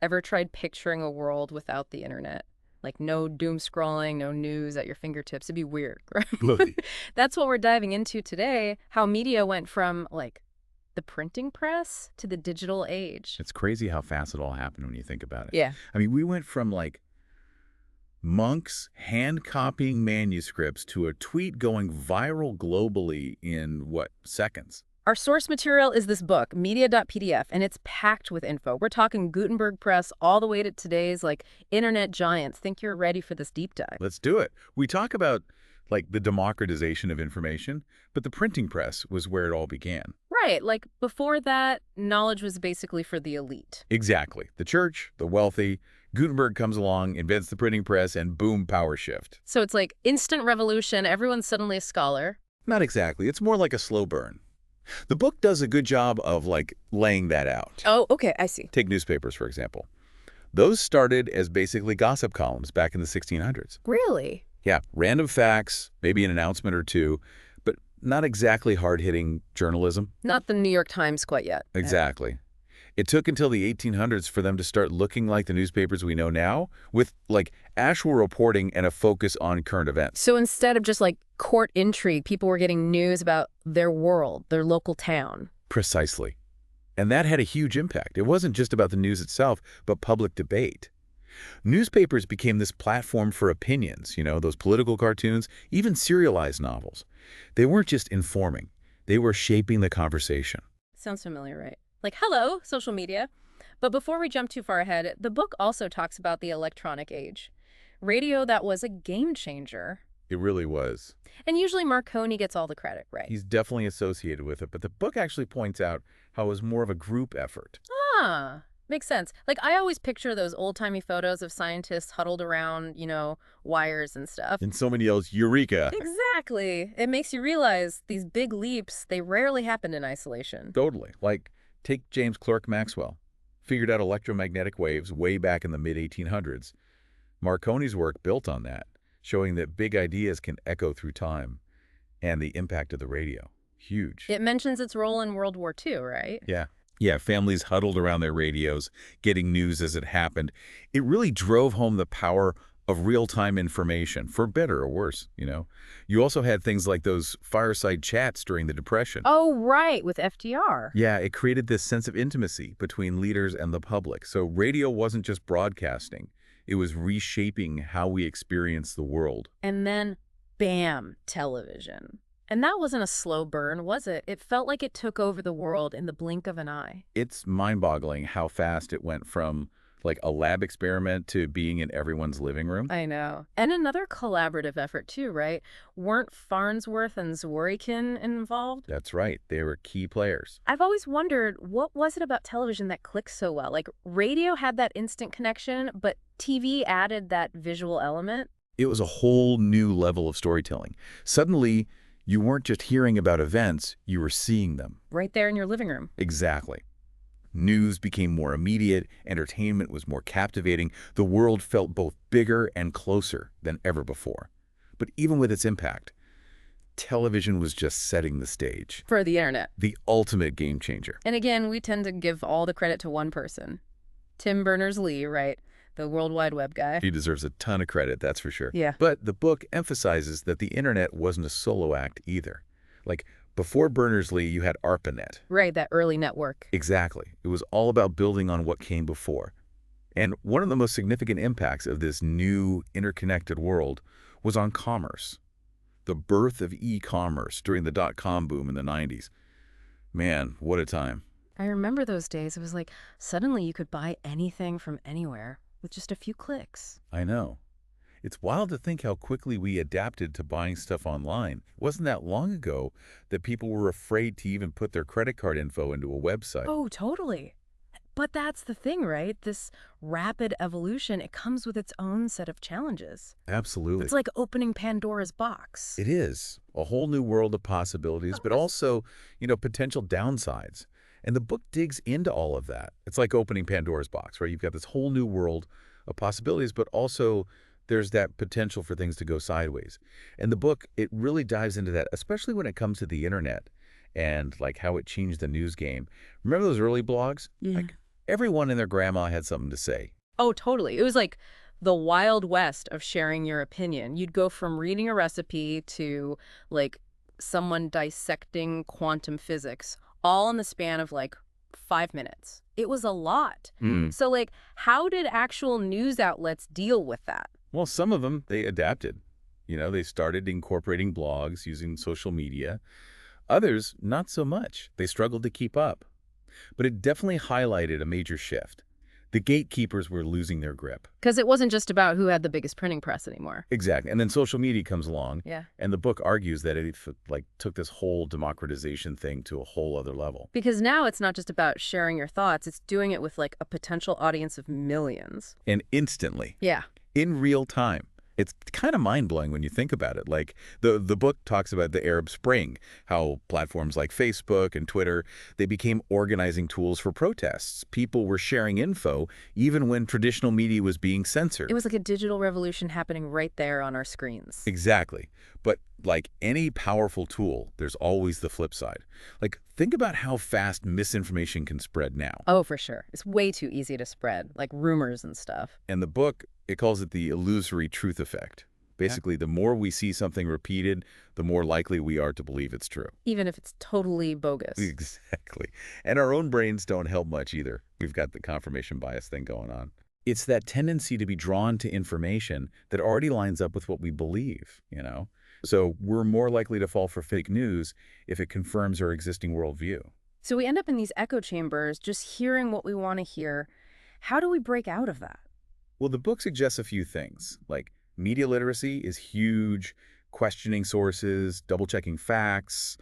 Ever tried picturing a world without the internet? Like no doom scrolling, no news at your fingertips. It'd be weird, right? Really? That's what we're diving into today, how media went from like the printing press to the digital age. It's crazy how fast it all happened when you think about it. Yeah. I mean, we went from like monks hand copying manuscripts to a tweet going viral globally in what, seconds? Our source material is this book, media.pdf, and it's packed with info. We're talking Gutenberg Press all the way to today's like internet giants. Think you're ready for this deep dive. Let's do it. We talk about like the democratization of information, but the printing press was where it all began. Right, like before that, knowledge was basically for the elite. Exactly. The church, the wealthy. Gutenberg comes along, invents the printing press, and boom, power shift. So it's like instant revolution, everyone's suddenly a scholar. Not exactly. It's more like a slow burn. The book does a good job of like laying that out. Oh, okay, I see. Take newspapers, for example. Those started as basically gossip columns back in the 1600s. Really? Yeah, random facts, maybe an announcement or two, but not exactly hard-hitting journalism. Not the New York Times quite yet. Exactly. It took until the 1800s for them to start looking like the newspapers we know now, with like actual reporting and a focus on current events. So instead of just like court intrigue, people were getting news about their world, their local town. Precisely. And that had a huge impact. It wasn't just about the news itself, but public debate. Newspapers became this platform for opinions, those political cartoons, even serialized novels. They weren't just informing. They were shaping the conversation. Sounds familiar, right? Like, hello, social media. But before we jump too far ahead, the book also talks about the electronic age. Radio that was a game changer. It really was. And usually Marconi gets all the credit, right? He's definitely associated with it, but the book actually points out how it was more of a group effort. Ah, makes sense. Like, I always picture those old-timey photos of scientists huddled around, wires and stuff. And someone yells, Eureka! Exactly. It makes you realize these big leaps, they rarely happened in isolation. Totally. Like, take James Clerk Maxwell. Figured out electromagnetic waves way back in the mid-1800s. Marconi's work built on that, showing that big ideas can echo through time. And the impact of the radio. Huge. It mentions its role in World War II, right? Yeah. Yeah, families huddled around their radios, getting news as it happened. It really drove home the power of real-time information, for better or worse. You also had things like those fireside chats during the Depression. Oh, right, with FDR. Yeah, it created this sense of intimacy between leaders and the public. So radio wasn't just broadcasting. It was reshaping how we experience the world. And then, bam, television. And that wasn't a slow burn, was it? It felt like it took over the world in the blink of an eye. It's mind-boggling how fast it went from like a lab experiment to being in everyone's living room. I know. And another collaborative effort too, right? Weren't Farnsworth and Zworykin involved? That's right. They were key players. I've always wondered, what was it about television that clicked so well? Like, radio had that instant connection, but TV added that visual element? It was a whole new level of storytelling. Suddenly, you weren't just hearing about events, you were seeing them. Right there in your living room. Exactly. News became more immediate, entertainment was more captivating, the world felt both bigger and closer than ever before. But even with its impact, television was just setting the stage. For the internet. The ultimate game changer. And again, we tend to give all the credit to one person. Tim Berners-Lee, right? The World Wide Web guy. He deserves a ton of credit, that's for sure. Yeah. But the book emphasizes that the internet wasn't a solo act either. Like, before Berners-Lee, you had ARPANET. Right, that early network. Exactly. It was all about building on what came before. And one of the most significant impacts of this new interconnected world was on commerce. The birth of e-commerce during the dot-com boom in the 90s. Man, what a time. I remember those days. It was like suddenly you could buy anything from anywhere with just a few clicks. I know. It's wild to think how quickly we adapted to buying stuff online. It wasn't that long ago that people were afraid to even put their credit card info into a website. Oh, totally. But that's the thing, right? This rapid evolution, it comes with its own set of challenges. Absolutely. It's like opening Pandora's box. It is. A whole new world of possibilities, but also, potential downsides. And the book digs into all of that. It's like opening Pandora's box, right? You've got this whole new world of possibilities, but also there's that potential for things to go sideways. And the book, it really dives into that, especially when it comes to the internet and like how it changed the news game. Remember those early blogs? Yeah. Like Everyone and their grandma had something to say. Oh, totally. It was like the Wild West of sharing your opinion. You'd go from reading a recipe to like someone dissecting quantum physics, all in the span of like 5 minutes. It was a lot. Mm. So like, how did actual news outlets deal with that? Well, some of them, they adapted. They started incorporating blogs using social media. Others, not so much. They struggled to keep up. But it definitely highlighted a major shift. The gatekeepers were losing their grip. Because it wasn't just about who had the biggest printing press anymore. Exactly. And then social media comes along. Yeah. And the book argues that it took this whole democratization thing to a whole other level. Because now it's not just about sharing your thoughts, it's doing it with like a potential audience of millions. And instantly. Yeah. In real time. It's kind of mind-blowing when you think about it. Like, the book talks about the Arab Spring, how platforms like Facebook and Twitter, they became organizing tools for protests. People were sharing info even when traditional media was being censored. It was like a digital revolution happening right there on our screens. Exactly. But like any powerful tool, there's always the flip side. Like, think about how fast misinformation can spread now. Oh, for sure. It's way too easy to spread, like rumors and stuff. And the book, it calls it the illusory truth effect. Basically, the more we see something repeated, the more likely we are to believe it's true. Even if it's totally bogus. Exactly. And our own brains don't help much either. We've got the confirmation bias thing going on. It's that tendency to be drawn to information that already lines up with what we believe. So we're more likely to fall for fake news if it confirms our existing worldview. So we end up in these echo chambers, just hearing what we want to hear. How do we break out of that? Well, the book suggests a few things, like media literacy is huge, questioning sources, double-checking facts,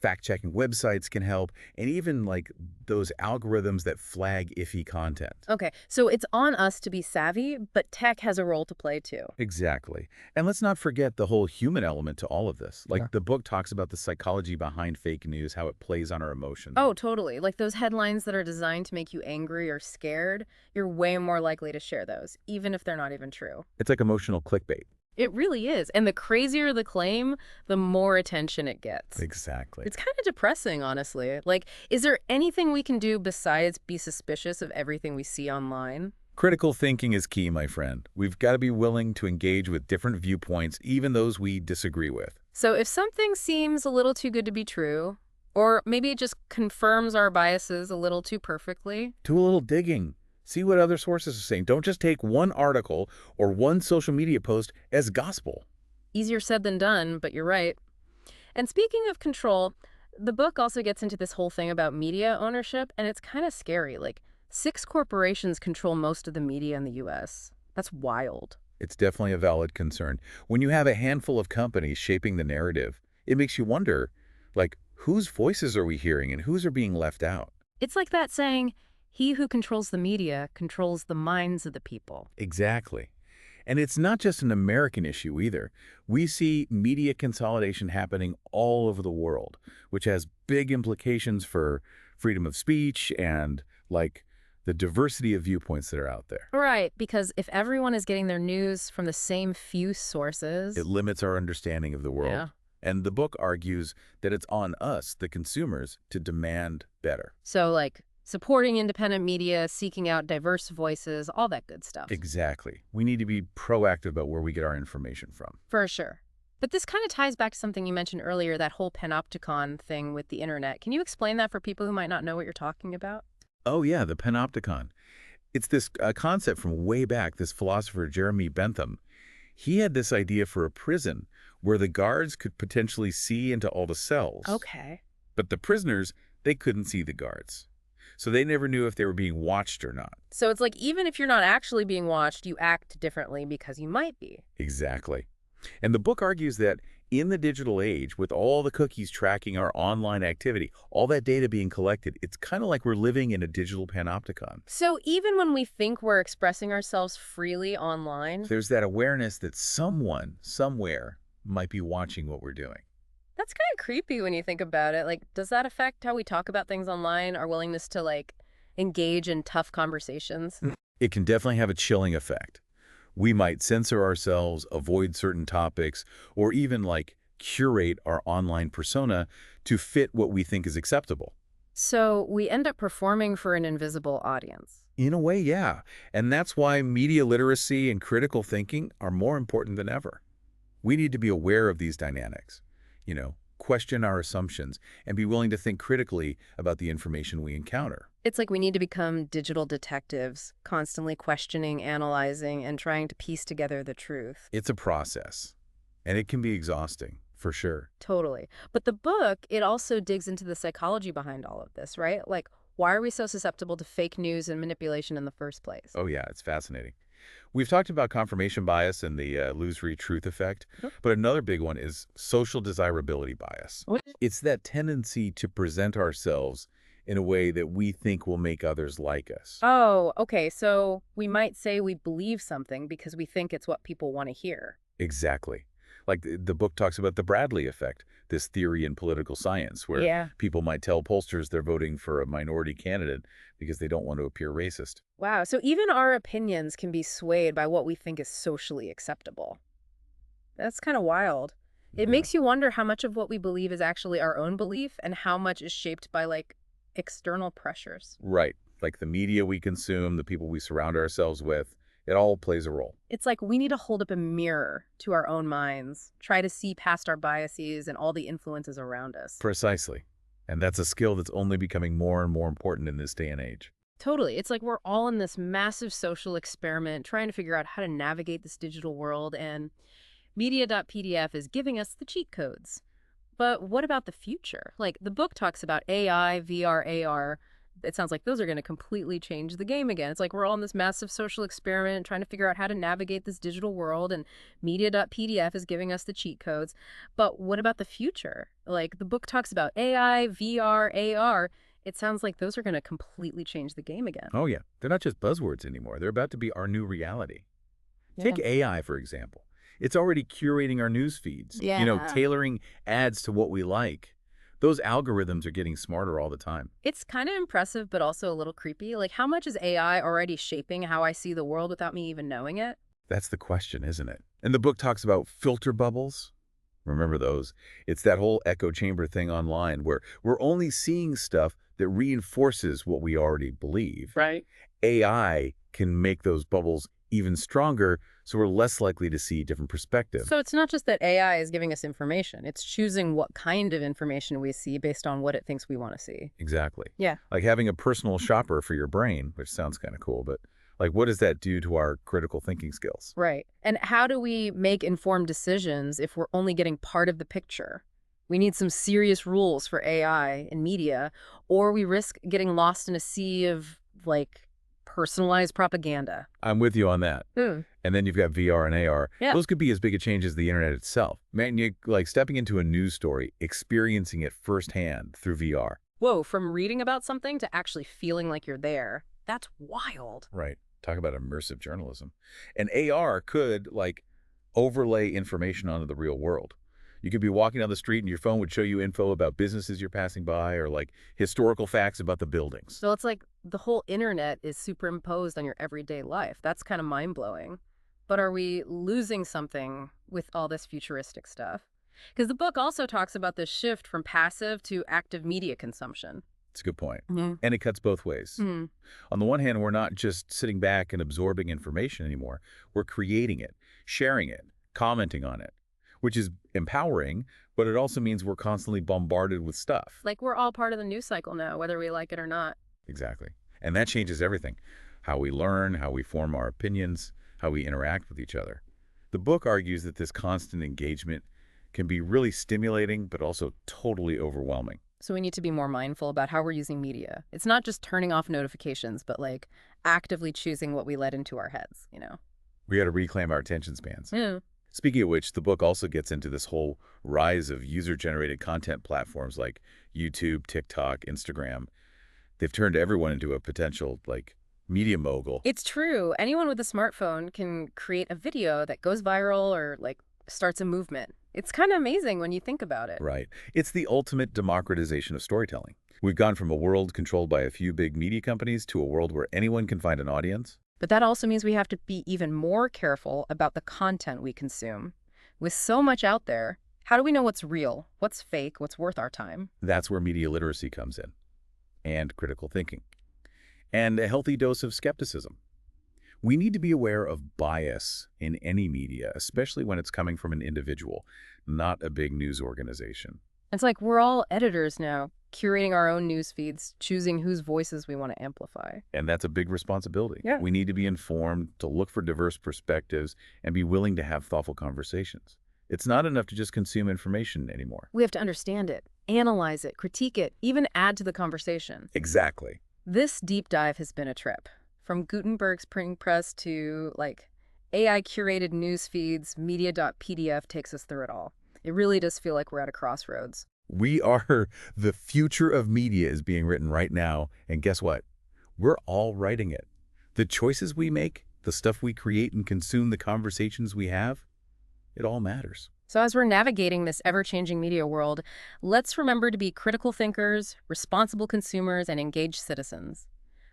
fact-checking websites can help, and even like those algorithms that flag iffy content. Okay, so it's on us to be savvy, but tech has a role to play too. Exactly. And let's not forget the whole human element to all of this. Like, Yeah. the book talks about the psychology behind fake news, how it plays on our emotions. Oh, totally. Like those headlines that are designed to make you angry or scared, you're way more likely to share those, even if they're not even true. It's like emotional clickbait. It really is. And the crazier the claim, the more attention it gets. Exactly. It's kind of depressing, honestly. Like, is there anything we can do besides be suspicious of everything we see online? Critical thinking is key, my friend. We've got to be willing to engage with different viewpoints, even those we disagree with. So if something seems a little too good to be true, or maybe it just confirms our biases a little too perfectly, Do a little digging. See what other sources are saying. Don't just take one article or one social media post as gospel. easier said than done, but you're right. And speaking of control, the book also gets into this whole thing about media ownership, and it's kind of scary. Like, 6 corporations control most of the media in the U.S. That's wild. It's definitely a valid concern. When you have a handful of companies shaping the narrative, it makes you wonder, like, whose voices are we hearing and whose are being left out? It's like that saying, he who controls the media controls the minds of the people. Exactly. And it's not just an American issue either. We see media consolidation happening all over the world, which has big implications for freedom of speech and, like, the diversity of viewpoints that are out there. Right, because if everyone is getting their news from the same few sources... It limits our understanding of the world. Yeah. And the book argues that it's on us, the consumers, to demand better. So, like, supporting independent media, seeking out diverse voices, all that good stuff. Exactly. We need to be proactive about where we get our information from. For sure. But this kind of ties back to something you mentioned earlier, that whole panopticon thing with the internet. Can you explain that for people who might not know what you're talking about? Oh, yeah, the panopticon. It's this concept from way back, this philosopher Jeremy Bentham. He had this idea for a prison where the guards could potentially see into all the cells. Okay. But the prisoners, they couldn't see the guards. So they never knew if they were being watched or not. So it's like, even if you're not actually being watched, you act differently because you might be. Exactly. And the book argues that in the digital age, with all the cookies tracking our online activity, all that data being collected, it's kind of like we're living in a digital panopticon. So even when we think we're expressing ourselves freely online, There's that awareness that someone, somewhere, might be watching what we're doing. that's kind of creepy when you think about it. Like, does that affect how we talk about things online, our willingness to, like, engage in tough conversations? It can definitely have a chilling effect. We might censor ourselves, avoid certain topics, or even, like, curate our online persona to fit what we think is acceptable. So we end up performing for an invisible audience. In a way, yeah. And that's why media literacy and critical thinking are more important than ever. We need to be aware of these dynamics, question our assumptions, and be willing to think critically about the information we encounter. It's like we need to become digital detectives, constantly questioning, analyzing, and trying to piece together the truth. It's a process, and it can be exhausting, for sure. Totally. But the book, it also digs into the psychology behind all of this, right? Like, why are we so susceptible to fake news and manipulation in the first place? Oh, yeah, it's fascinating. We've talked about confirmation bias and the illusory truth effect, Yep. but another big one is social desirability bias. What? It's that tendency to present ourselves in a way that we think will make others like us. Oh, okay. So we might say we believe something because we think it's what people want to hear. Exactly. Like the book talks about the Bradley effect, this theory in political science, where Yeah. people might tell pollsters they're voting for a minority candidate because they don't want to appear racist. Wow. So even our opinions can be swayed by what we think is socially acceptable. That's kind of wild. It Yeah. makes you wonder how much of what we believe is actually our own belief and how much is shaped by like external pressures. Right. Like the media we consume, the people we surround ourselves with, it all plays a role. It's like we need to hold up a mirror to our own minds, try to see past our biases and all the influences around us. Precisely. And that's a skill that's only becoming more and more important in this day and age. Totally. It's like we're all in this massive social experiment trying to figure out how to navigate this digital world, and media.pdf is giving us the cheat codes. But what about the future? Like the book talks about AI, VR, AR. It sounds like those are going to completely change the game again. It's like we're all in this massive social experiment trying to figure out how to navigate this digital world, and media.pdf is giving us the cheat codes. But what about the future? Like the book talks about AI, VR, AR. It sounds like those are going to completely change the game again. Oh, yeah. They're not just buzzwords anymore. They're about to be our new reality. Take AI, for example. It's already curating our news feeds, Yeah. tailoring ads to what we like. Those algorithms are getting smarter all the time. It's kind of impressive, but also a little creepy. Like, how much is AI already shaping how I see the world without me even knowing it? That's the question, isn't it? And the book talks about filter bubbles. Remember those? It's that whole echo chamber thing online where we're only seeing stuff that reinforces what we already believe. Right. AI can make those bubbles even stronger, so we're less likely to see different perspectives. So it's not just that AI is giving us information, it's choosing what kind of information we see based on what it thinks we want to see. Exactly. Yeah. Like having a personal shopper for your brain, which sounds kind of cool, but like what does that do to our critical thinking skills? Right. And how do we make informed decisions if we're only getting part of the picture? We need some serious rules for AI and media, or we risk getting lost in a sea of, like, personalized propaganda. I'm with you on that. Hmm. And then you've got VR and AR. Yeah. Those could be as big a change as the internet itself. Man, you like stepping into a news story, experiencing it firsthand through VR. Whoa, from reading about something to actually feeling like you're there. That's wild. Right. Talk about immersive journalism. And AR could like overlay information onto the real world. You could be walking down the street and your phone would show you info about businesses you're passing by or like historical facts about the buildings. So it's like the whole internet is superimposed on your everyday life. That's kind of mind-blowing. But are we losing something with all this futuristic stuff? Because the book also talks about this shift from passive to active media consumption. It's a good point. Mm. And it cuts both ways. Mm. On the one hand, we're not just sitting back and absorbing information anymore. We're creating it, sharing it, commenting on it, which is empowering, but it also means we're constantly bombarded with stuff. Like we're all part of the news cycle now, whether we like it or not. Exactly. And that changes everything. How we learn, how we form our opinions, how we interact with each other. The book argues that this constant engagement can be really stimulating, but also totally overwhelming. So we need to be more mindful about how we're using media. It's not just turning off notifications, but like actively choosing what we let into our heads, you know? We got to reclaim our attention spans. Yeah. Speaking of which, the book also gets into this whole rise of user-generated content platforms like YouTube, TikTok, Instagram. They've turned everyone into a potential, like, media mogul. It's true. Anyone with a smartphone can create a video that goes viral or like starts a movement. It's kind of amazing when you think about it. Right. It's the ultimate democratization of storytelling. We've gone from a world controlled by a few big media companies to a world where anyone can find an audience. But that also means we have to be even more careful about the content we consume. With so much out there, how do we know what's real, what's fake, what's worth our time? That's where media literacy comes in. and critical thinking, and a healthy dose of skepticism. We need to be aware of bias in any media, especially when it's coming from an individual, not a big news organization. It's like we're all editors now, curating our own news feeds, choosing whose voices we want to amplify. And that's a big responsibility. Yeah. We need to be informed, to look for diverse perspectives, and be willing to have thoughtful conversations. It's not enough to just consume information anymore. We have to understand it, analyze it, critique it, even add to the conversation. Exactly. This deep dive has been a trip. From Gutenberg's printing press to, like, AI-curated news feeds, media.pdf takes us through it all. It really does feel like we're at a crossroads. We are the future of media is being written right now, and guess what? We're all writing it. The choices we make, the stuff we create and consume, the conversations we have, it all matters. So as we're navigating this ever-changing media world, let's remember to be critical thinkers, responsible consumers, and engaged citizens.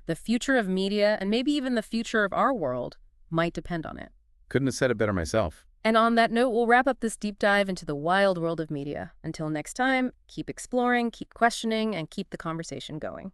The future of media, and maybe even the future of our world, might depend on it. Couldn't have said it better myself. And on that note, we'll wrap up this deep dive into the wild world of media. Until next time, keep exploring, keep questioning, and keep the conversation going.